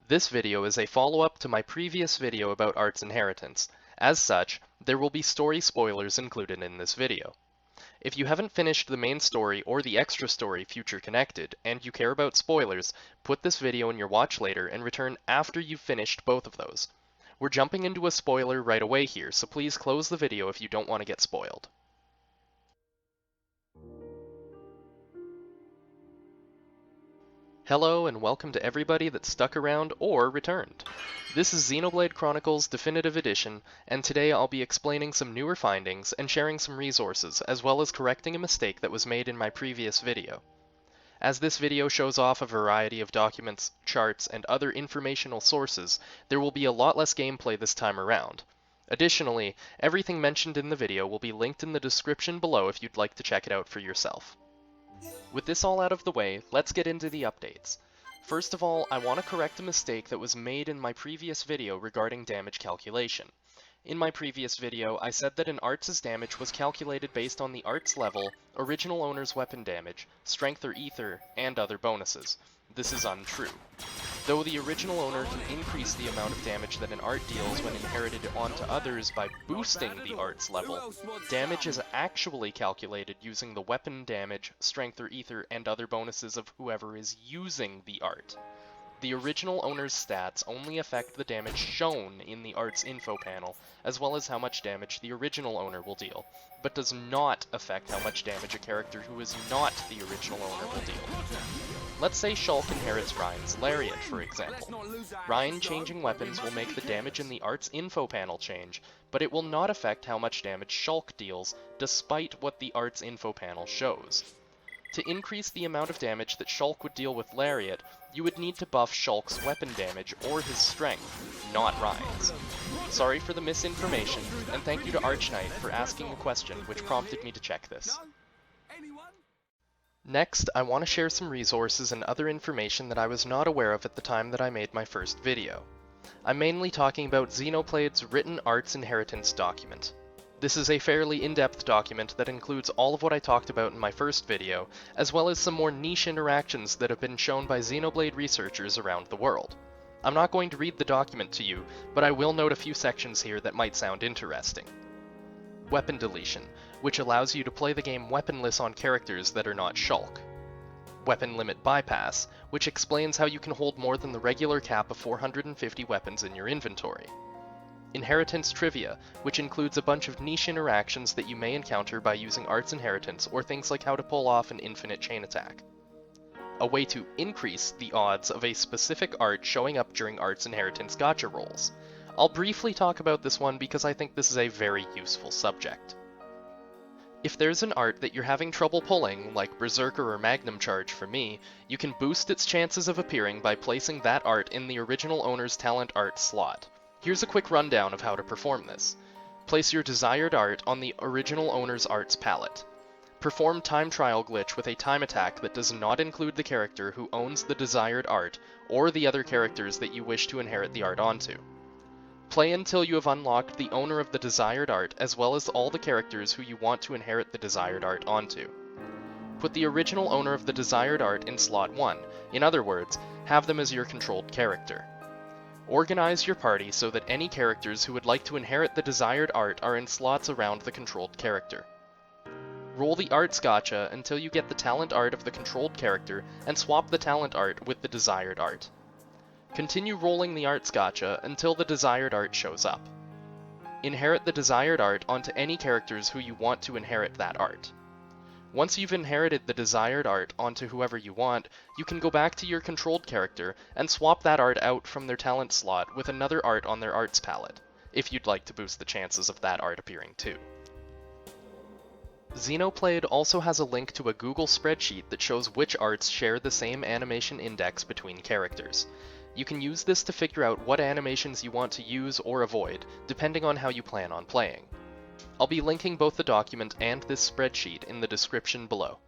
This video is a follow-up to my previous video about Art's inheritance. As such, there will be story spoilers included in this video. If you haven't finished the main story or the extra story Future Connected, and you care about spoilers, put this video in your watch later and return after you've finished both of those. We're jumping into a spoiler right away here, so please close the video if you don't want to get spoiled. Hello and welcome to everybody that stuck around or returned. This is Xenoblade Chronicles Definitive Edition, and today I'll be explaining some newer findings and sharing some resources, as well as correcting a mistake that was made in my previous video. As this video shows off a variety of documents, charts, and other informational sources, there will be a lot less gameplay this time around. Additionally, everything mentioned in the video will be linked in the description below if you'd like to check it out for yourself. With this all out of the way, let's get into the updates. First of all, I want to correct a mistake that was made in my previous video regarding damage calculation. In my previous video, I said that an Art's damage was calculated based on the Art's level, original owner's weapon damage, strength or ether, and other bonuses. This is untrue. Though the original owner can increase the amount of damage that an Art deals when inherited onto others by boosting the Art's level, damage is actually calculated using the weapon damage, strength or ether, and other bonuses of whoever is using the Art. The original owner's stats only affect the damage shown in the Art's info panel, as well as how much damage the original owner will deal, but does not affect how much damage a character who is not the original owner will deal. Let's say Shulk inherits Ryan's Lariat, for example. Ryan changing weapons will make the damage in the Art's info panel change, but it will not affect how much damage Shulk deals, despite what the Art's info panel shows. To increase the amount of damage that Shulk would deal with Lariat, you would need to buff Shulk's weapon damage or his strength, not Ryan's. Sorry for the misinformation, and thank you to Archknight for asking a question which prompted me to check this. Next, I want to share some resources and other information that I was not aware of at the time that I made my first video. I'm mainly talking about Xenoblade's written Art's inheritance document. This is a fairly in-depth document that includes all of what I talked about in my first video, as well as some more niche interactions that have been shown by Xenoblade researchers around the world. I'm not going to read the document to you, but I will note a few sections here that might sound interesting. Weapon deletion, which allows you to play the game weaponless on characters that are not Shulk. Weapon limit bypass, which explains how you can hold more than the regular cap of 450 weapons in your inventory. Inheritance trivia, which includes a bunch of niche interactions that you may encounter by using Art's inheritance, or things like how to pull off an infinite chain attack. A way to increase the odds of a specific Art showing up during Art's inheritance gacha rolls. I'll briefly talk about this one because I think this is a very useful subject. If there's an Art that you're having trouble pulling, like Berserker or Magnum Charge for me, you can boost its chances of appearing by placing that Art in the original owner's talent Art slot. Here's a quick rundown of how to perform this. Place your desired Art on the original owner's Art's palette. Perform Time Trial Glitch with a time attack that does not include the character who owns the desired Art, or the other characters that you wish to inherit the Art onto. Play until you have unlocked the owner of the desired Art, as well as all the characters who you want to inherit the desired Art onto. Put the original owner of the desired Art in slot 1, in other words, have them as your controlled character. Organize your party so that any characters who would like to inherit the desired Art are in slots around the controlled character. Roll the Art's gacha until you get the talent Art of the controlled character and swap the talent Art with the desired Art. Continue rolling the Art's gacha until the desired Art shows up. Inherit the desired Art onto any characters who you want to inherit that Art. Once you've inherited the desired Art onto whoever you want, you can go back to your controlled character and swap that Art out from their talent slot with another Art on their Art's palette, if you'd like to boost the chances of that Art appearing too. Xenoblade also has a link to a Google spreadsheet that shows which Arts share the same animation index between characters. You can use this to figure out what animations you want to use or avoid, depending on how you plan on playing. I'll be linking both the document and this spreadsheet in the description below.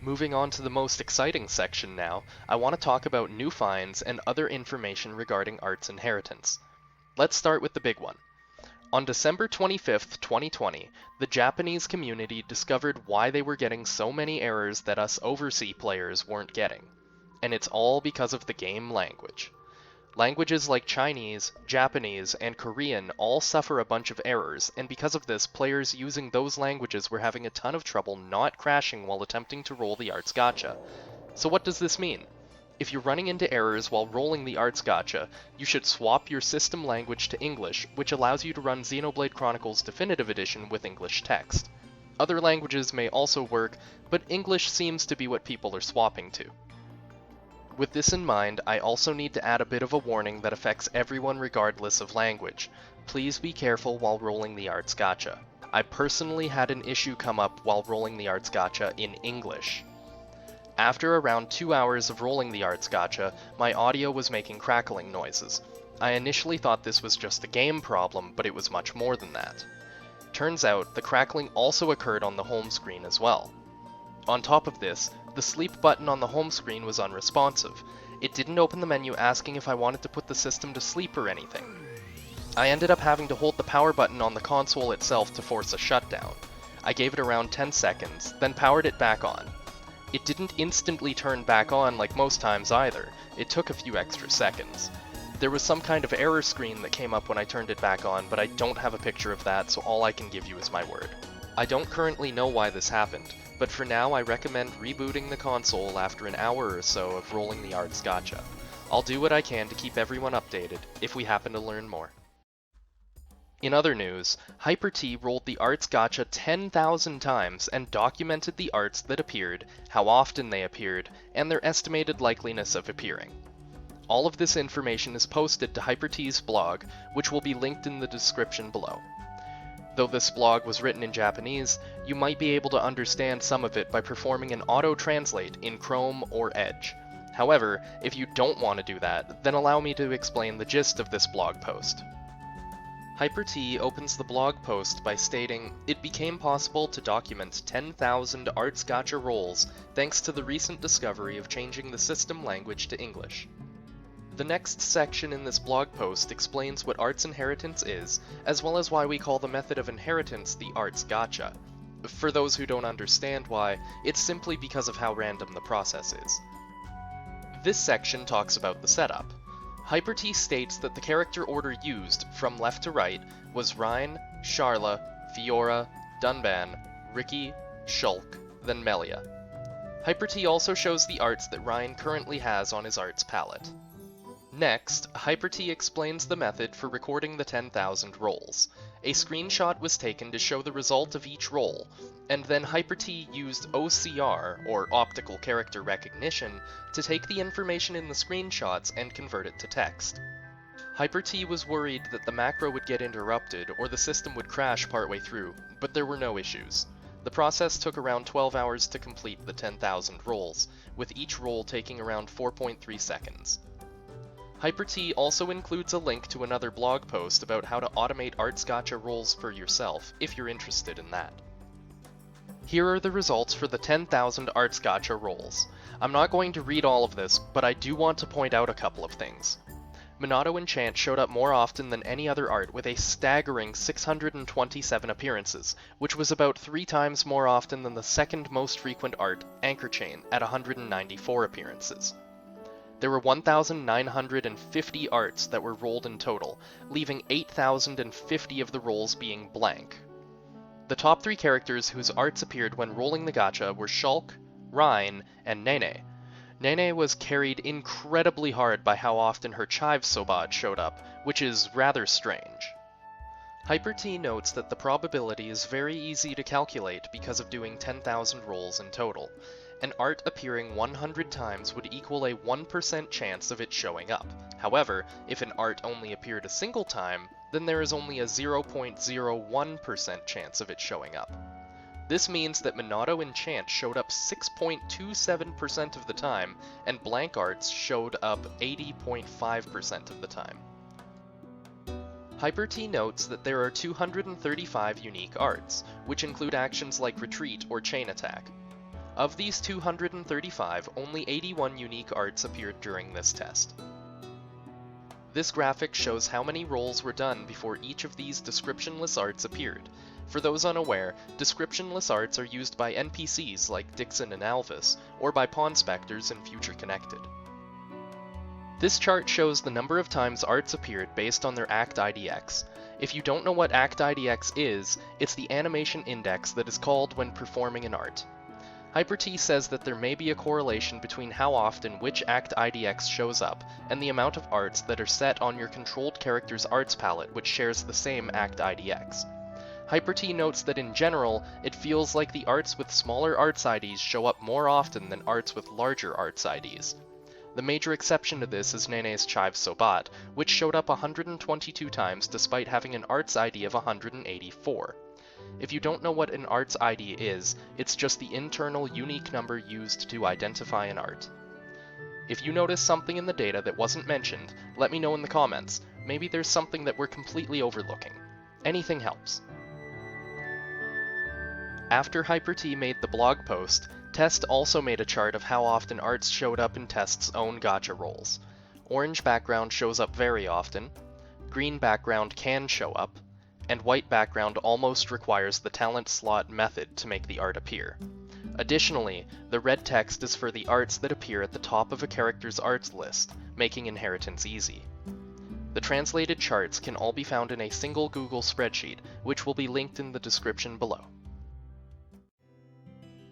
Moving on to the most exciting section now, I want to talk about new finds and other information regarding Art's inheritance. Let's start with the big one. On December 25th, 2020, the Japanese community discovered why they were getting so many errors that us overseas players weren't getting. And it's all because of the game language. Languages like Chinese, Japanese, and Korean all suffer a bunch of errors, and because of this, players using those languages were having a ton of trouble not crashing while attempting to roll the Arts Gacha. So what does this mean? If you're running into errors while rolling the Arts Gacha, you should swap your system language to English, which allows you to run Xenoblade Chronicles Definitive Edition with English text. Other languages may also work, but English seems to be what people are swapping to. With this in mind, I also need to add a bit of a warning that affects everyone regardless of language. Please be careful while rolling the Arts Gacha. I personally had an issue come up while rolling the Arts Gacha in English. After around 2 hours of rolling the Arts Gacha, my audio was making crackling noises. I initially thought this was just a game problem, but it was much more than that. Turns out, the crackling also occurred on the home screen as well. On top of this, the sleep button on the home screen was unresponsive. It didn't open the menu asking if I wanted to put the system to sleep or anything. I ended up having to hold the power button on the console itself to force a shutdown. I gave it around 10 seconds, then powered it back on. It didn't instantly turn back on like most times either. It took a few extra seconds. There was some kind of error screen that came up when I turned it back on, but I don't have a picture of that, so all I can give you is my word. I don't currently know why this happened, but for now I recommend rebooting the console after an hour or so of rolling the Arts Gacha. I'll do what I can to keep everyone updated, if we happen to learn more. In other news, Hyper-T rolled the Arts Gacha 10,000 times and documented the arts that appeared, how often they appeared, and their estimated likeliness of appearing. All of this information is posted to Hyper-T's blog, which will be linked in the description below. Though this blog was written in Japanese, you might be able to understand some of it by performing an auto-translate in Chrome or Edge. However, if you don't want to do that, then allow me to explain the gist of this blog post. Hyper-T opens the blog post by stating, "It became possible to document 10,000 Arts Gacha rolls thanks to the recent discovery of changing the system language to English." The next section in this blog post explains what Arts Inheritance is, as well as why we call the method of inheritance the Arts Gacha. For those who don't understand why, it's simply because of how random the process is. This section talks about the setup. Hyper-T states that the character order used, from left to right, was Rein, Sharla, Fiora, Dunban, Ricky, Shulk, then Melia. Hyper-T also shows the arts that Rein currently has on his arts palette. Next, Hyper-T explains the method for recording the 10,000 rolls. A screenshot was taken to show the result of each roll, and then Hyper-T used OCR, or Optical Character Recognition, to take the information in the screenshots and convert it to text. Hyper-T was worried that the macro would get interrupted or the system would crash partway through, but there were no issues. The process took around 12 hours to complete the 10,000 rolls, with each roll taking around 4.3 seconds. Hyper-T also includes a link to another blog post about how to automate Arts Gacha rolls for yourself, if you're interested in that. Here are the results for the 10,000 Arts Gacha rolls. I'm not going to read all of this, but I do want to point out a couple of things. Minato Enchant showed up more often than any other art with a staggering 627 appearances, which was about 3 times more often than the second most frequent art, Anchor Chain, at 194 appearances. There were 1,950 arts that were rolled in total, leaving 8,050 of the rolls being blank. The top 3 characters whose arts appeared when rolling the gacha were Shulk, Rein, and Nene. Nene was carried incredibly hard by how often her Chive Sobad showed up, which is rather strange. Hyper-T notes that the probability is very easy to calculate because of doing 10,000 rolls in total. An art appearing 100 times would equal a 1% chance of it showing up. However, if an art only appeared a single time, then there is only a 0.01% chance of it showing up. This means that Minato Enchant showed up 6.27% of the time, and blank arts showed up 80.5% of the time. Hyper-T notes that there are 235 unique arts, which include actions like Retreat or Chain Attack. Of these 235, only 81 unique arts appeared during this test. This graphic shows how many rolls were done before each of these descriptionless arts appeared. For those unaware, descriptionless arts are used by NPCs like Dixon and Alvis, or by pawn specters in Future Connected. This chart shows the number of times arts appeared based on their Act IDX. If you don't know what Act IDX is, it's the animation index that is called when performing an art. HyperT says that there may be a correlation between how often which Act IDX shows up and the amount of arts that are set on your controlled character's arts palette, which shares the same Act IDX. HyperT notes that in general, it feels like the arts with smaller arts IDs show up more often than arts with larger arts IDs. The major exception to this is Nene's Chive Sobat, which showed up 122 times despite having an arts ID of 184. If you don't know what an arts ID is, it's just the internal unique number used to identify an art. If you notice something in the data that wasn't mentioned, let me know in the comments. Maybe there's something that we're completely overlooking. Anything helps. After HyperT made the blog post, Test also made a chart of how often arts showed up in Test's own gacha rolls. Orange background shows up very often, green background can show up, and white background almost requires the talent slot method to make the art appear. Additionally, the red text is for the arts that appear at the top of a character's arts list, making inheritance easy. The translated charts can all be found in a single Google spreadsheet, which will be linked in the description below.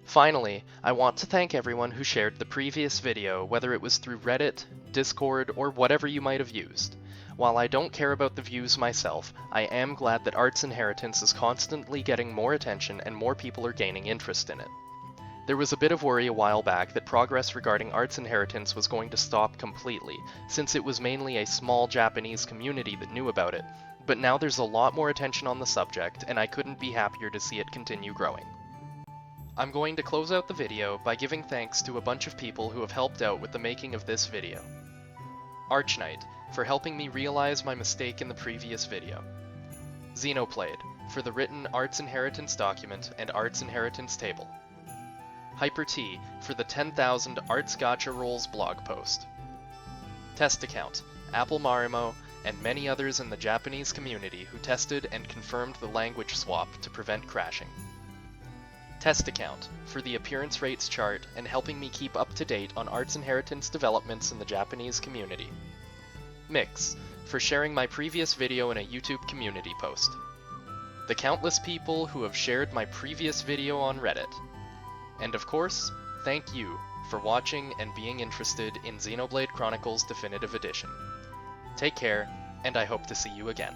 Finally, I want to thank everyone who shared the previous video, whether it was through Reddit, Discord, or whatever you might have used. While I don't care about the views myself, I am glad that Arts Inheritance is constantly getting more attention and more people are gaining interest in it. There was a bit of worry a while back that progress regarding Arts Inheritance was going to stop completely, since it was mainly a small Japanese community that knew about it, but now there's a lot more attention on the subject, and I couldn't be happier to see it continue growing. I'm going to close out the video by giving thanks to a bunch of people who have helped out with the making of this video. Archknight, for helping me realize my mistake in the previous video. Xenoblade, for the written Arts Inheritance document and Arts Inheritance table. HyperT, for the 10,000 Arts Gacha Rolls blog post. Test Account, Apple Marimo, and many others in the Japanese community who tested and confirmed the language swap to prevent crashing. Test Account, for the appearance rates chart and helping me keep up to date on Arts Inheritance developments in the Japanese community. Mix, for sharing my previous video in a YouTube community post. The countless people who have shared my previous video on Reddit. And of course, thank you for watching and being interested in Xenoblade Chronicles Definitive Edition. Take care, and I hope to see you again.